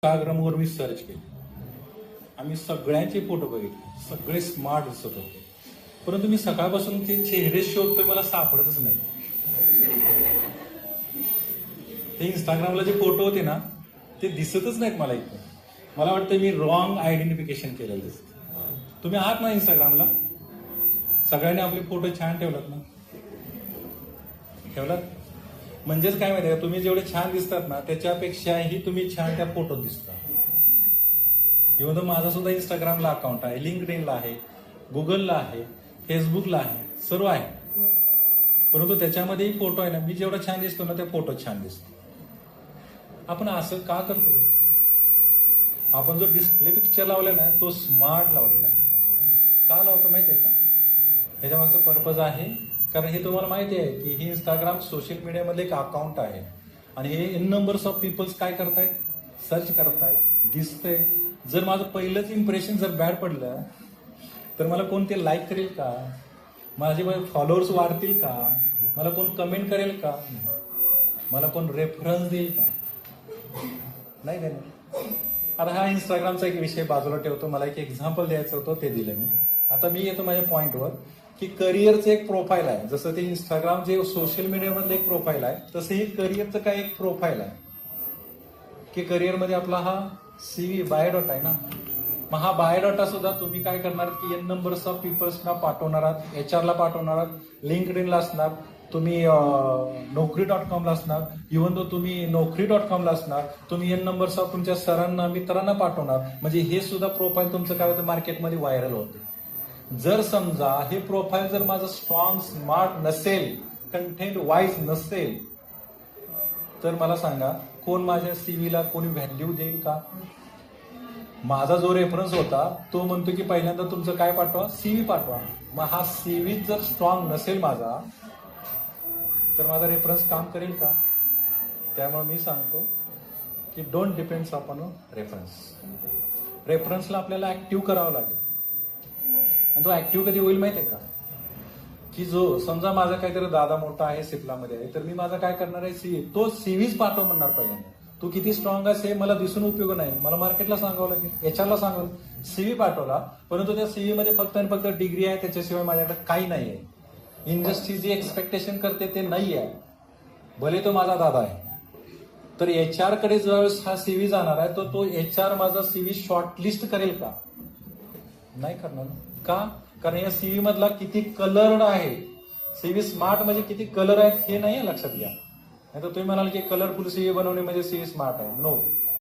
इंस्टाग्रामवर मी सर्च केले. आम्ही सगळ्यांचे फोटो बघितले, सगळे स्मार्ट दिसत होते. परंतु मी सकाळपासून ते चेहरे शोधतोय, मला सापडतच नाही. ते इंस्टाग्रामला जे फोटो होते ना, ते दिसतच नाहीत मला इथं. मला वाटतं मी रॉंग आयडेंटिफिकेशन केलेलं दिसतं. तुम्ही आहात ना इंस्टाग्रामला? सगळ्यांनी आपले फोटो छान ठेवलात ना? ठेवलात? म्हणजेच काय माहिती आहे, तुम्ही जेवढे छान दिसतात ना, त्याच्यापेक्षाही तुम्ही छान त्या फोटोत दिसता. इव्हन माझा सुद्धा इंस्टाग्रामला अकाउंट आहे, लिंक्डइनला आहे, गुगलला आहे, फेसबुकला आहे, सर्व आहे. परंतु त्याच्यामध्येही फोटो आहे ना, मी जेवढा छान दिसतो ना, त्या फोटोत छान दिसतो. आपण असं का करतो? आपण जो डिस्प्ले पिक्चर लावला ना, तो स्मार्ट लावलेला आहे. का लावतो माहिती आहे का? ह्याच्या मागचा पर्पज आहे, कारण हे तुम्हाला माहिती आहे की हे इंस्टाग्राम सोशल मीडियामधले एक अकाउंट आहे आणि हे इन नंबर्स ऑफ पीपल्स काय करतायत? सर्च करतायत, दिसतंय. जर माझं पहिलंच इम्प्रेशन जर बॅड पडलं तर मला कोण ते लाईक करेल का? माझे फॉलोअर्स वाढतील का? मला कोण कमेंट करेल का? मला कोण रेफरन्स देईल का? नाही देणार. आता हा इंस्टाग्रामचा एक विषय बाजूला ठेवतो. मला एक एक्झाम्पल द्यायचं होतं, ते दिलं मी. आता मी येतो माझ्या पॉईंटवर की करिअरचं एक प्रोफाईल आहे. जसं ते इंस्टाग्राम जे सोशल मीडियामधलं एक प्रोफाईल आहे, तसं हे करिअरचं काय एक प्रोफाईल आहे की करिअरमध्ये आपला हा CV बायोडाटा आहे ना. मग हा बायोडाटा सुद्धा तुम्ही काय करणार की एन नंबर्स ऑफ पीपल्सना पाठवणार आहात, HR ला पाठवणार आहात, लिंक्डइनला असणार, तुम्ही Naukri.com असणार, इव्हन तो तुम्ही Naukri.com असणार, तुम्ही एन नंबर्स ऑफ तुमच्या सरांना, मित्रांना पाठवणार. म्हणजे हे सुद्धा प्रोफाईल तुमचं काय होतं, मार्केटमध्ये व्हायरल होते. जर समजा हे प्रोफाईल जर माझं स्ट्रॉंग, स्मार्ट नसेल, कंटेंट वाईज नसेल, तर मला सांगा कोण माझ्या CVला कोणी व्हॅल्यू देईल का? माझा जो रेफरन्स होता तो म्हणतो की पहिल्यांदा तुमचं काय पाठवा, CV पाठवा. मग हा CV जर स्ट्रॉंग नसेल माझा, तर माझा रेफरन्स काम करेल का? त्यामुळे मी सांगतो की डोंट डिपेंड्स अपॉन रेफरन्स. रेफरन्सला आपल्याला ऍक्टिव्ह करावं लागेल. आणि तो ऍक्टिव्ह कधी होईल माहितीये का? की जो समजा माझा काहीतरी दादा मोठा आहे, सिप्लामध्ये आहे, तर मी माझा काय करणार आहे, तो CVच पाठव म्हणणार पहिल्यांदा. तू किती स्ट्रॉंग आहेस हे मला दिसून उपयोग नाही. मला मार्केटला सांगावं लागेल, HR ला सांगावं. CV पाठवला, परंतु त्या CV मध्ये फक्त आणि फक्त डिग्री आहे, त्याच्याशिवाय माझ्याकडे काही नाही आहे. इंडस्ट्री जे एक्सपेक्टेशन करते ते नाही आहे. भले तो माझा दादा आहे, तर HR कडे ज्यावेळेस हा CV जाणार आहे, तो HR माझा CV शॉर्टलिस्ट करेल का? नाही करणार. का? कारण या CV मधला किती कलर्ड आहे. CV स्मार्ट म्हणजे किती कलर आहेत हे नाही लक्षात घ्या. नाही तर तुम्ही म्हणाल की कलरफुल CV बनवणे म्हणजे CV स्मार्ट आहे. नो.